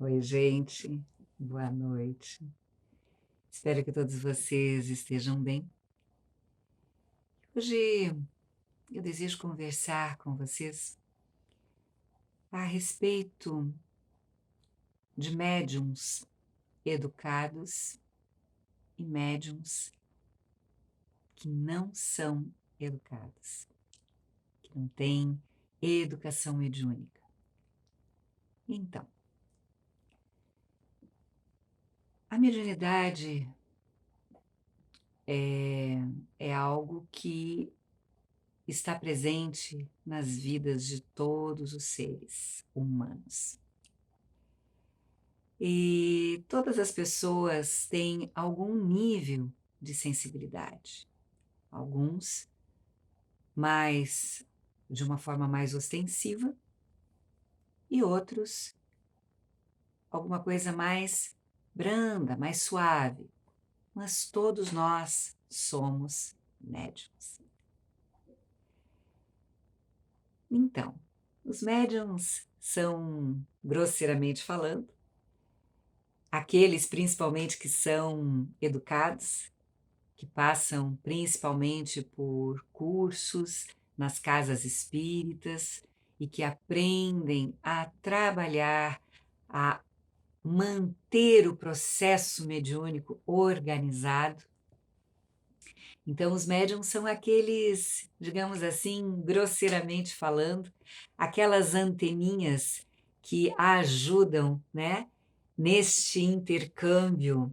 Oi, gente. Boa noite. Espero que todos vocês estejam bem. Hoje eu desejo conversar com vocês a respeito de médiums educados e médiums que não são educados, que não têm educação mediúnica. Então, a mediunidade é algo que está presente nas vidas de todos os seres humanos. E todas as pessoas têm algum nível de sensibilidade. Alguns de uma forma mais ostensiva, e outros alguma coisa mais branda, mais suave. Mas todos nós somos médiums. Então, os médiums são, grosseiramente falando, aqueles principalmente que são educados, que passam principalmente por cursos nas casas espíritas e que aprendem a trabalhar, a manter o processo mediúnico organizado. Então, os médiums são aqueles, digamos assim, grosseiramente falando, aquelas anteninhas que ajudam, né, neste intercâmbio,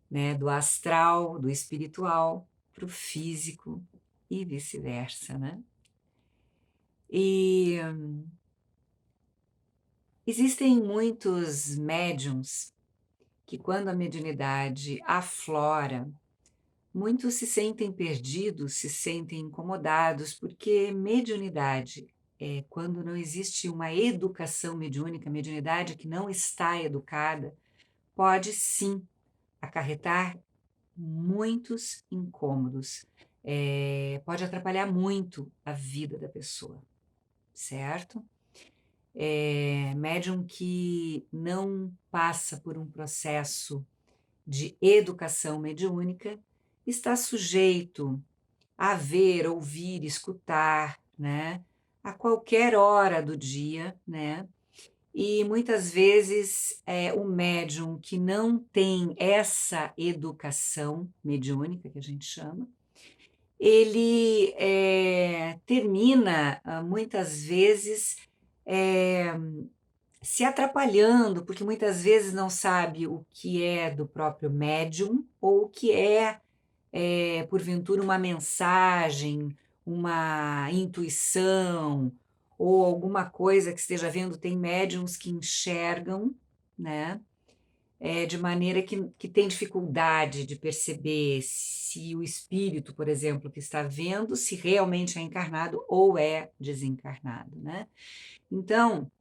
né, do astral, do espiritual para o físico e vice-versa, né? E existem muitos médiums que, quando a mediunidade aflora, muitos se sentem perdidos, se sentem incomodados, porque mediunidade é quando não existe uma educação mediúnica, mediunidade que não está educada, pode sim acarretar muitos incômodos, pode atrapalhar muito a vida da pessoa, certo? Médium que não passa por um processo de educação mediúnica está sujeito a ver, ouvir, escutar, né, a qualquer hora do dia, né? E muitas vezes o médium que não tem essa educação mediúnica, que a gente chama, ele termina muitas vezes eh, se atrapalhando, porque muitas vezes não sabe o que é do próprio médium ou o que porventura, uma mensagem, uma intuição ou alguma coisa que esteja vendo. Tem médiums que enxergam, né? De maneira que tem dificuldade de perceber se o espírito, por exemplo, que está vendo, se realmente é encarnado ou é desencarnado, né? Então,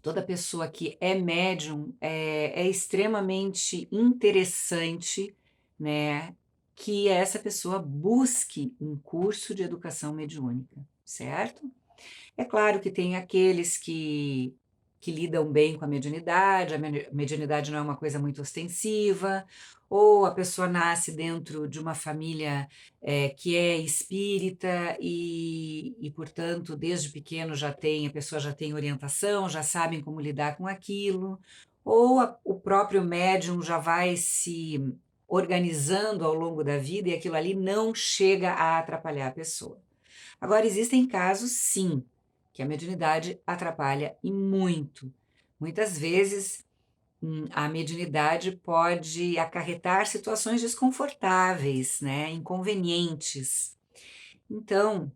toda pessoa que é médium é extremamente interessante, né, que essa pessoa busque um curso de educação mediúnica, certo? É claro que tem aqueles que lidam bem com a mediunidade, mediunidade não é uma coisa muito ostensiva, ou a pessoa nasce dentro de uma família que é espírita portanto, desde pequeno a pessoa já tem orientação, já sabem como lidar com aquilo, ou o próprio médium já vai se organizando ao longo da vida e aquilo ali não chega a atrapalhar a pessoa. Agora, existem casos, sim, que a mediunidade atrapalha e muito. Muitas vezes, a mediunidade pode acarretar situações desconfortáveis, né, inconvenientes. Então,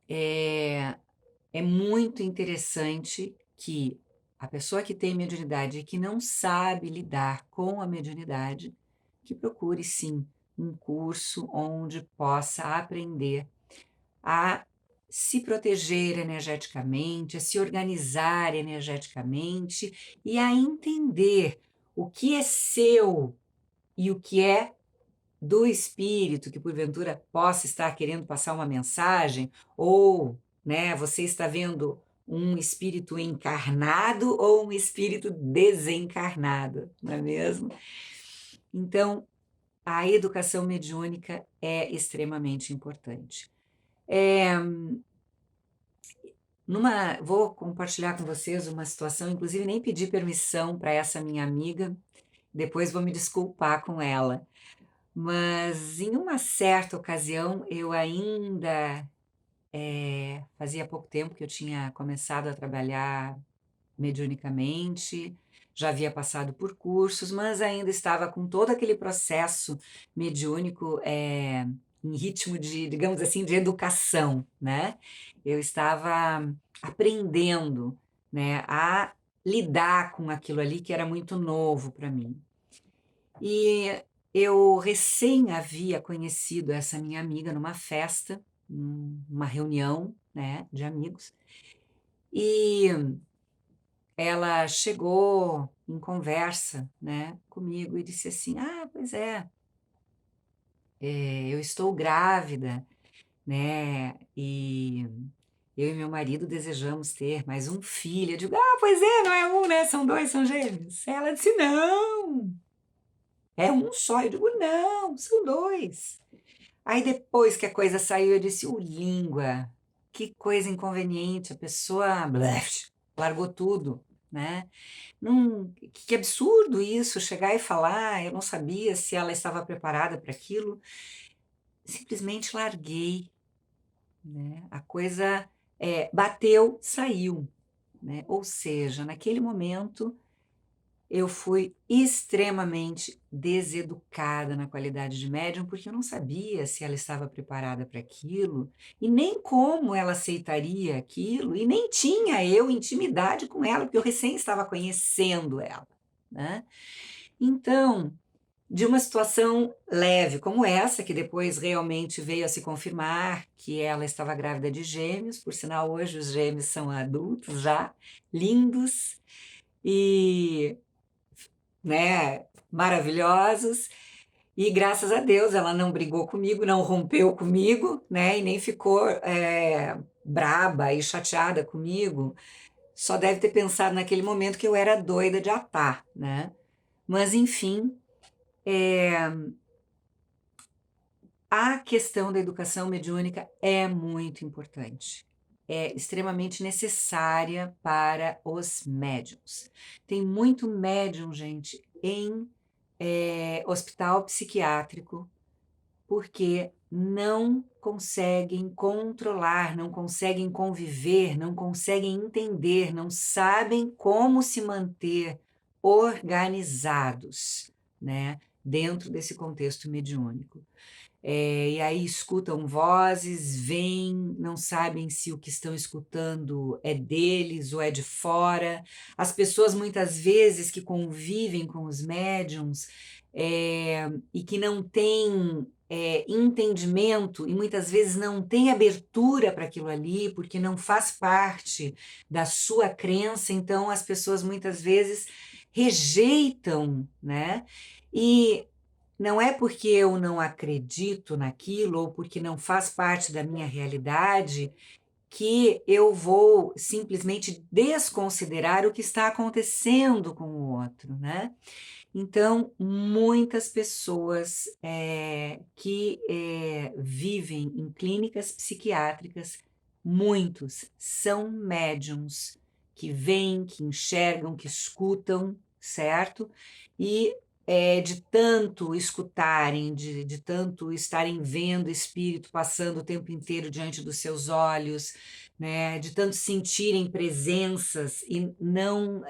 é muito interessante que a pessoa que tem mediunidade e que não sabe lidar com a mediunidade, que procure, sim, um curso onde possa aprender a se proteger energeticamente, a se organizar energeticamente e a entender o que é seu e o que é do espírito, que porventura possa estar querendo passar uma mensagem, ou, né, você está vendo um espírito encarnado ou um espírito desencarnado, não é mesmo? Então, a educação mediúnica é extremamente importante. Vou compartilhar com vocês uma situação, inclusive nem pedi permissão para essa minha amiga, depois vou me desculpar com ela. Mas em uma certa ocasião, eu ainda fazia pouco tempo que eu tinha começado a trabalhar mediunicamente, já havia passado por cursos, mas ainda estava com todo aquele processo mediúnico em ritmo de, digamos assim, de educação, né? Eu estava aprendendo, né, a lidar com aquilo ali que era muito novo para mim. E eu recém havia conhecido essa minha amiga numa festa, numa reunião, né, de amigos, e ela chegou em conversa, né, comigo e disse assim: "Ah, pois é, eu estou grávida, né, e eu e meu marido desejamos ter mais um filho". Eu digo: "Ah, pois é, não é um, né, são dois, são gêmeos". Ela disse: "Não, é um só". Eu digo: "Não, são dois". Aí depois que a coisa saiu, eu disse: "O língua, que coisa inconveniente, a pessoa blef, largou tudo, né". Não, que absurdo isso, chegar e falar, eu não sabia se ela estava preparada para aquilo, simplesmente larguei, né, a coisa, bateu, saiu, né, ou seja, naquele momento eu fui extremamente deseducada na qualidade de médium, porque eu não sabia se ela estava preparada para aquilo, e nem como ela aceitaria aquilo, e nem tinha eu intimidade com ela, porque eu recém estava conhecendo ela, né. Então, de uma situação leve como essa, que depois realmente veio a se confirmar que ela estava grávida de gêmeos, por sinal hoje os gêmeos são adultos já, lindos, e né, maravilhosos, e graças a Deus ela não brigou comigo, não rompeu comigo, né, e nem ficou, braba e chateada comigo, só deve ter pensado naquele momento que eu era doida de atar, né. Mas enfim, a questão da educação mediúnica é muito importante, é extremamente necessária para os médiuns. Tem muito médium, gente, em hospital psiquiátrico, porque não conseguem controlar, não conseguem conviver, não conseguem entender, não sabem como se manter organizados, né, dentro desse contexto mediúnico. E aí escutam vozes, veem, não sabem se o que estão escutando é deles ou é de fora. As pessoas, muitas vezes, que convivem com os médiums, e que não têm, entendimento e muitas vezes não têm abertura para aquilo ali, porque não faz parte da sua crença, então as pessoas muitas vezes rejeitam, né. E não é porque eu não acredito naquilo ou porque não faz parte da minha realidade que eu vou simplesmente desconsiderar o que está acontecendo com o outro, né. Então, muitas pessoas, que, vivem em clínicas psiquiátricas, muitos são médiums que veem, que enxergam, que escutam, certo? E, de tanto escutarem, de tanto estarem vendo espírito passando o tempo inteiro diante dos seus olhos, né, de tanto sentirem presenças e não,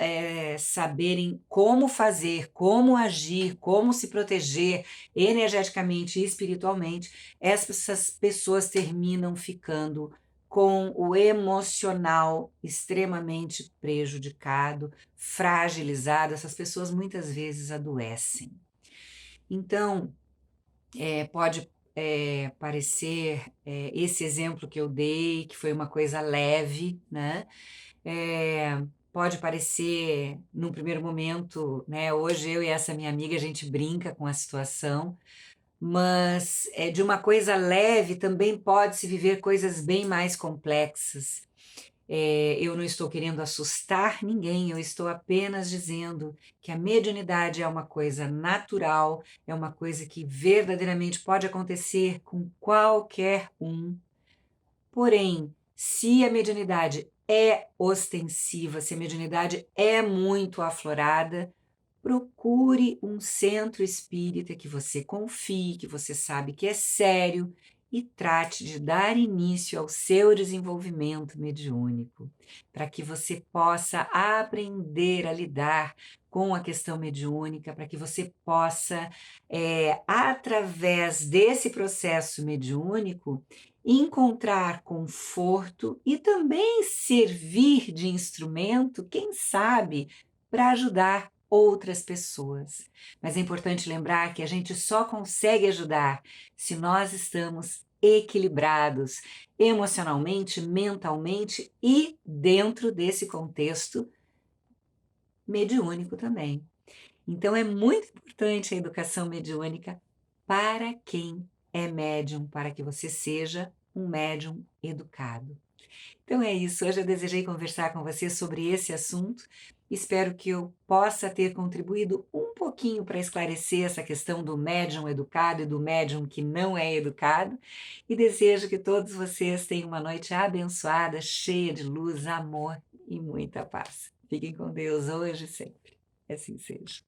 saberem como fazer, como agir, como se proteger energeticamente e espiritualmente, essas pessoas terminam ficando com o emocional extremamente prejudicado, fragilizado, essas pessoas muitas vezes adoecem. Então, pode, parecer, esse exemplo que eu dei, que foi uma coisa leve, né, pode parecer, num primeiro momento, né, hoje eu e essa minha amiga, a gente brinca com a situação, mas, de uma coisa leve também pode-se viver coisas bem mais complexas. Eu não estou querendo assustar ninguém, eu estou apenas dizendo que a mediunidade é uma coisa natural, é uma coisa que verdadeiramente pode acontecer com qualquer um. Porém, se a mediunidade é ostensiva, se a mediunidade é muito aflorada, procure um centro espírita que você confie, que você sabe que é sério e trate de dar início ao seu desenvolvimento mediúnico, para que você possa aprender a lidar com a questão mediúnica, para que você possa, através desse processo mediúnico, encontrar conforto e também servir de instrumento, quem sabe, para ajudar outras pessoas. Mas é importante lembrar que a gente só consegue ajudar se nós estamos equilibrados emocionalmente, mentalmente e dentro desse contexto mediúnico também. Então é muito importante a educação mediúnica para quem é médium, para que você seja um médium educado. Então é isso, hoje eu desejei conversar com você sobre esse assunto. Espero que eu possa ter contribuído um pouquinho para esclarecer essa questão do médium educado e do médium que não é educado. E desejo que todos vocês tenham uma noite abençoada, cheia de luz, amor e muita paz. Fiquem com Deus hoje e sempre. Assim seja.